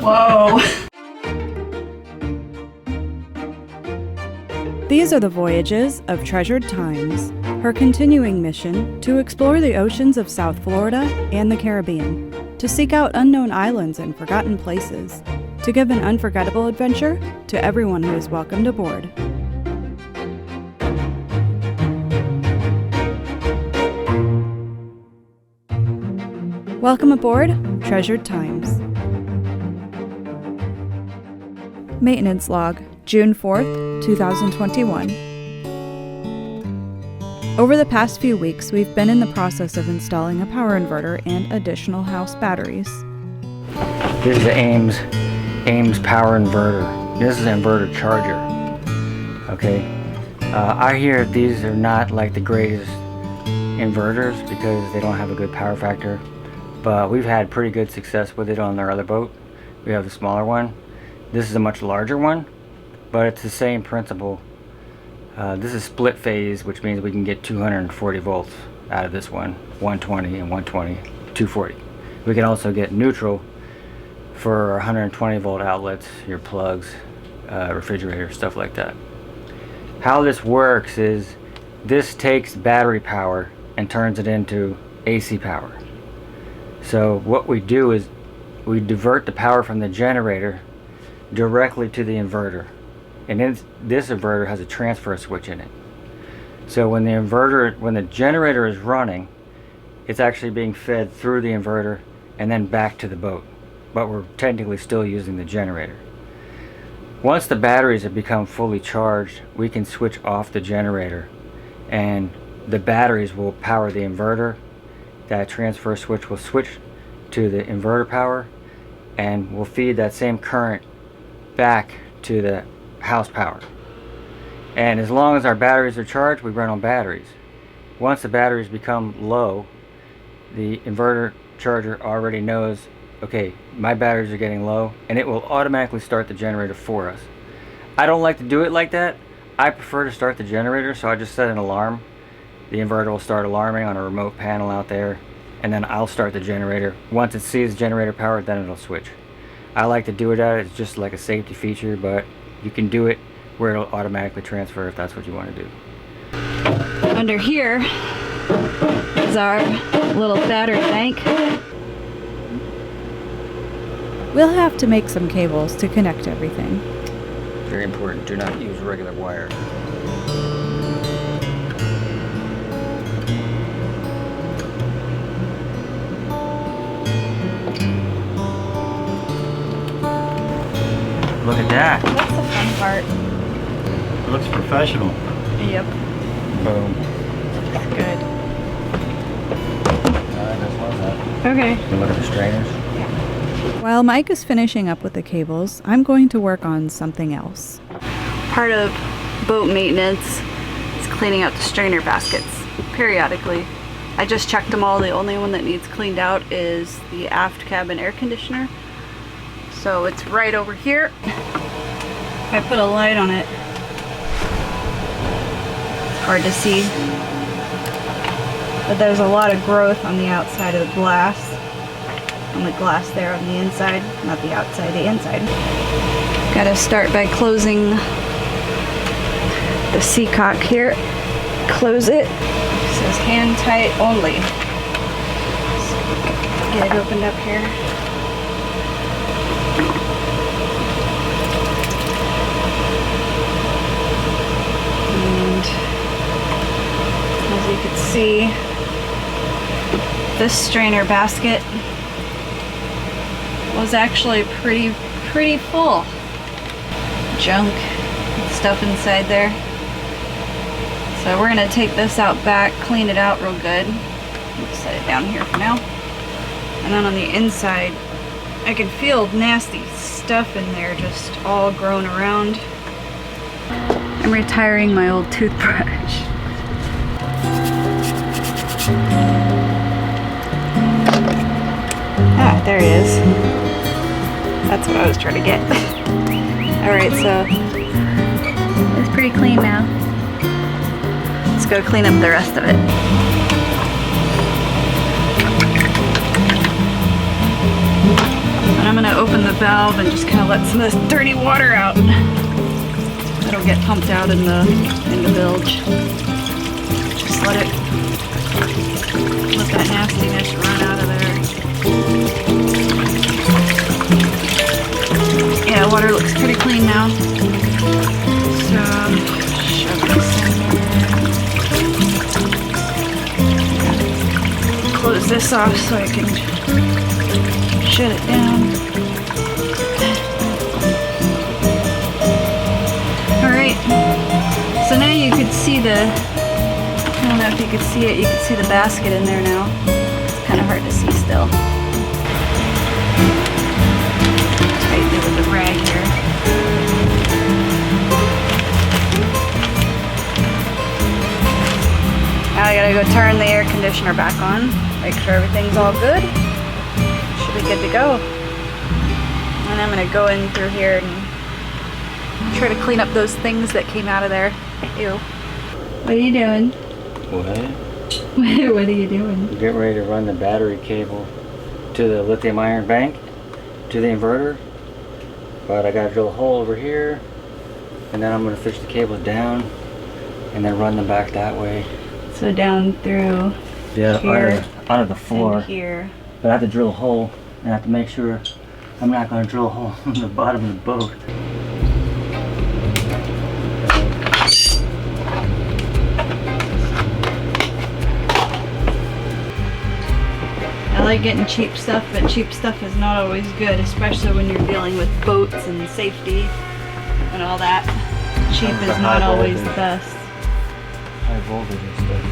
Whoa. These are the voyages of Treasured Times, her continuing mission to explore the oceans of South Florida and the Caribbean, to seek out unknown islands and forgotten places, to give an unforgettable adventure to everyone who is welcomed aboard. Welcome aboard Treasured Times. Maintenance log, June 4th, 2021. Over the past few weeks, we've been in the process of installing a power inverter and additional house batteries. This is the Ames power inverter. This is an inverter charger. Okay, I hear these are not like the greatest inverters because they don't have a good power factor, but we've had pretty good success with it on our other boat. We have a smaller one. This is a much larger one, but it's the same principle. This is split phase, which means we can get 240 volts out of this one, 120 and 120, 240. We can also get neutral for 120 volt outlets, your plugs, refrigerator, stuff like that. How this works is this takes battery power and turns it into AC power. So what we do is we divert the power from the generator directly to the inverter, and then this inverter has a transfer switch in it. So when the generator is running, it's actually being fed through the inverter and then back to the boat, but we're technically still using the generator. Once the batteries have become fully charged, we can switch off the generator and the batteries will power the inverter. That transfer switch will switch to the inverter power and will feed that same current back to the house power. And as long as our batteries are charged, we run on batteries. Once the batteries become low, the inverter charger already knows, okay, my batteries are getting low, and it will automatically start the generator for us. I don't like to do it like that. I prefer to start the generator, so I just set an alarm. The inverter will start alarming on a remote panel out there, and then I'll start the generator. Once it sees generator power, then it'll switch. I like to do it it's just like a safety feature, but you can do it where it'll automatically transfer if that's what you want to do. Under here is our little battery bank. We'll have to make some cables to connect everything. Very important, do not use regular wire. Look at that. That's the fun part. It looks professional. Yep. Boom. Good. Alright, that's all that. Okay. You look at the strainers. While Mike is finishing up with the cables, I'm going to work on something else. Part of boat maintenance is cleaning out the strainer baskets periodically. I just checked them all. The only one that needs cleaned out is the aft cabin air conditioner. So it's right over here. I put a light on it. It's hard to see, but there's a lot of growth on the outside of the glass. On the glass there on the inside, not the outside, the inside. Gotta start by closing the seacock here. Close it. It says hand tight only. So get it opened up here. And as you can see, this strainer basket was actually pretty full. Junk and stuff inside there. So we're gonna take this out back, clean it out real good. Just set it down here for now. And then on the inside, I can feel nasty stuff in there just all grown around. I'm retiring my old toothbrush. Ah, there it is. That's what I was trying to get. Alright, so it's pretty clean now. Let's go clean up the rest of it. I'm gonna open the valve and just kind of let some of this dirty water out. It'll get pumped out in the bilge. Just let that nastiness run out of there. Yeah, water looks pretty clean now. So shove this in there. Close this off so I can shut it down. Alright, so now you could see I don't know if you could see it, you could see the basket in there now. It's kind of hard to see still. Tighten it with the rag here. Now I gotta go turn the air conditioner back on, make sure everything's all good. Should be good to go. And I'm gonna go in through here and try to clean up those things that came out of there. Ew. What are you doing? What? What are you doing? We're getting ready to run the battery cable to the lithium ion bank, to the inverter. But I gotta drill a hole over here, and then I'm gonna fish the cables down, and then run them back that way. So down through here, under the floor. and here. But I have to drill a hole, and I have to make sure I'm not gonna drill a hole in the bottom of the boat. I like getting cheap stuff, but cheap stuff is not always good, especially when you're dealing with boats and safety and all that. Cheap is not always the best. High voltage and stuff.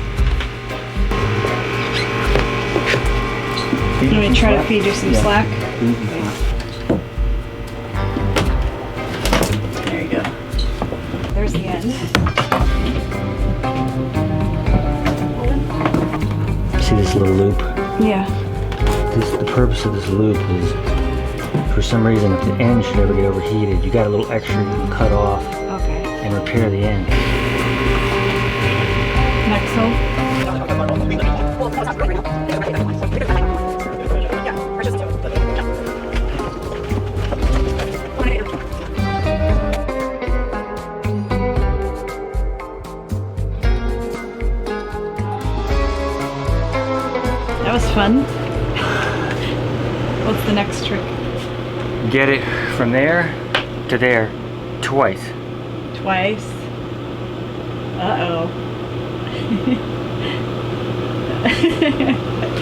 I'm going to try to feed you some slack. There you go. There's the end. See this little loop? Yeah. The purpose of this loop is, for some reason, if the end should ever get overheated, you got a little extra you can cut off and repair the end. Next hole. That was fun. What's the next trick? Get it from there to there twice. Twice. Uh-oh.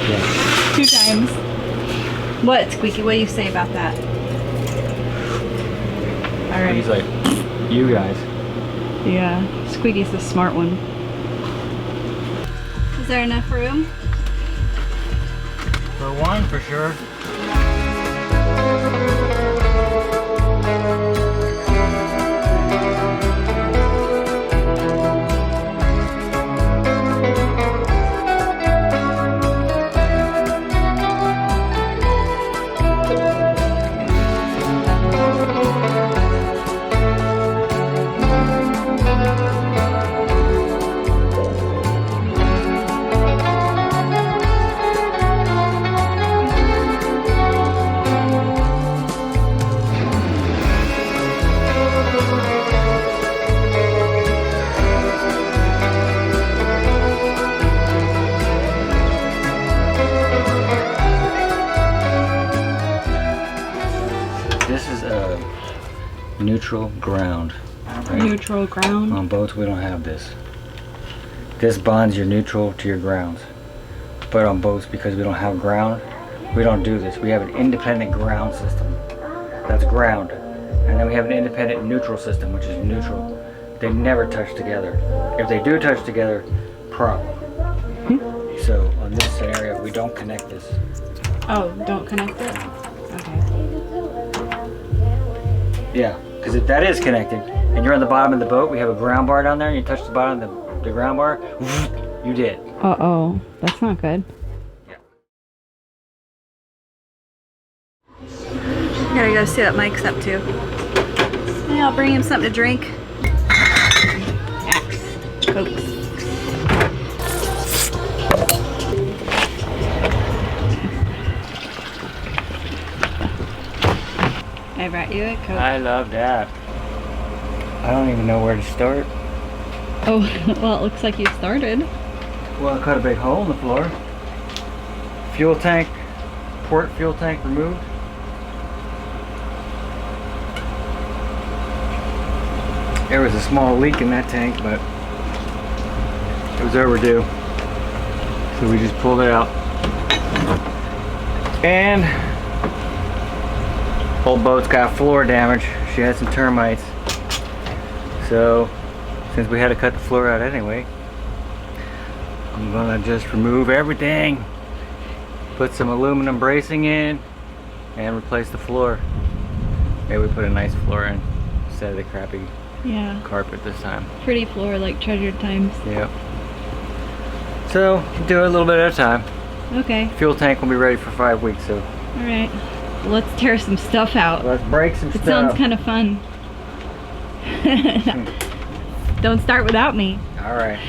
Yeah. 2 times. What, Squeaky? What do you say about that? Alright. He's like, you guys. Yeah, Squeaky's the smart one. Is there enough room? For one, for sure. This is a neutral ground. Right? Neutral ground. On boats we don't have this. This bonds your neutral to your grounds. But on boats, because we don't have ground, we don't do this. We have an independent ground system. That's ground. And then we have an independent neutral system, which is neutral. They never touch together. If they do touch together, problem. So on this scenario, we don't connect this. Oh, don't connect it? Okay. Yeah, because if that is connected, and you're on the bottom of the boat, we have a ground bar down there, and you touch the bottom of the ground bar, you did. Uh-oh, that's not good. Yeah. Gotta go see what Mike's up to. Yeah, I'll bring him something to drink. Axe. Cokes. I brought you a Coke. I love that. I don't even know where to start. Oh, well, it looks like you started. Well, I cut a big hole in the floor. Fuel tank, port fuel tank removed. There was a small leak in that tank, but it was overdue. So we just pulled it out. And whole boat's got floor damage. She had some termites. So since we had to cut the floor out anyway, I'm gonna just remove everything, put some aluminum bracing in, and replace the floor. Maybe we put a nice floor in instead of the crappy carpet this time. Pretty floor like Treasured Times. Yep. So do it a little bit at a time. Okay. Fuel tank will be ready for 5 weeks. So. All right. Let's tear some stuff out. Let's break some stuff. It sounds kind of fun. Don't start without me. All right.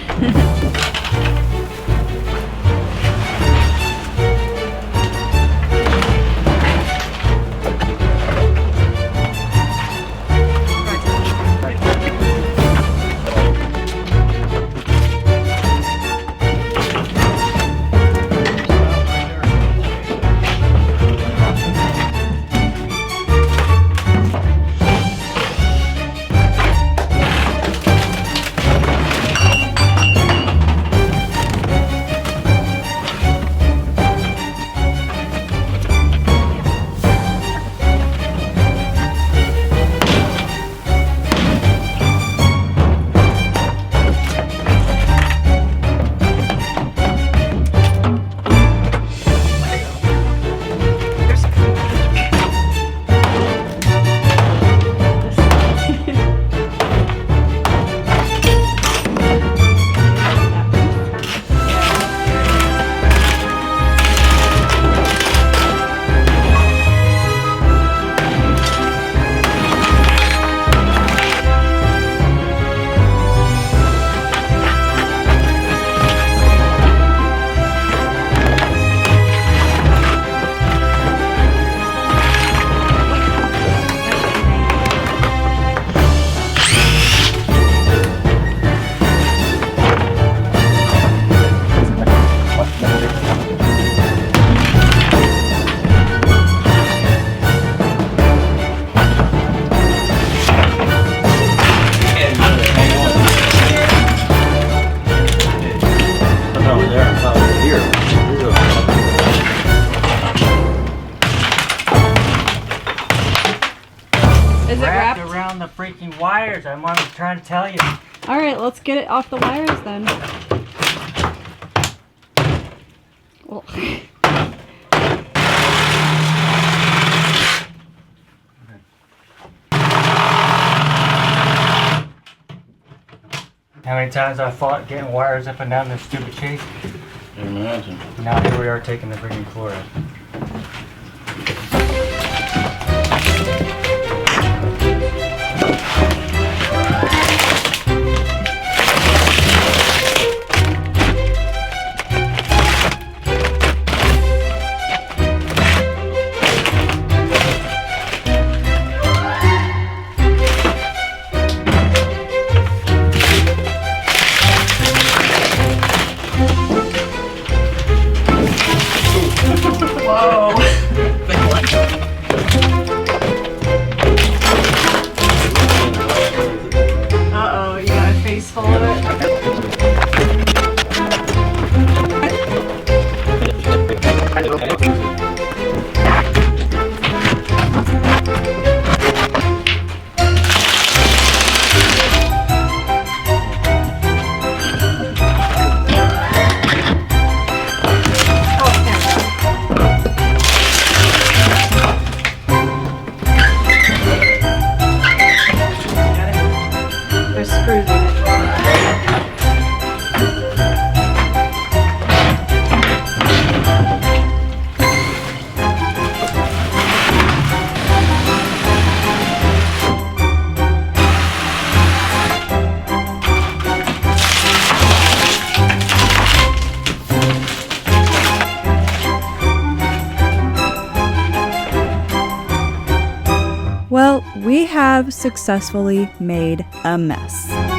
Is it wrapped? Around the freaking wires. I'm trying to tell you. All right, let's get it off the wires then. Well. How many times I fought getting wires up and down this stupid chase? Imagine. Now here we are taking the freaking floor out. we have successfully made a mess.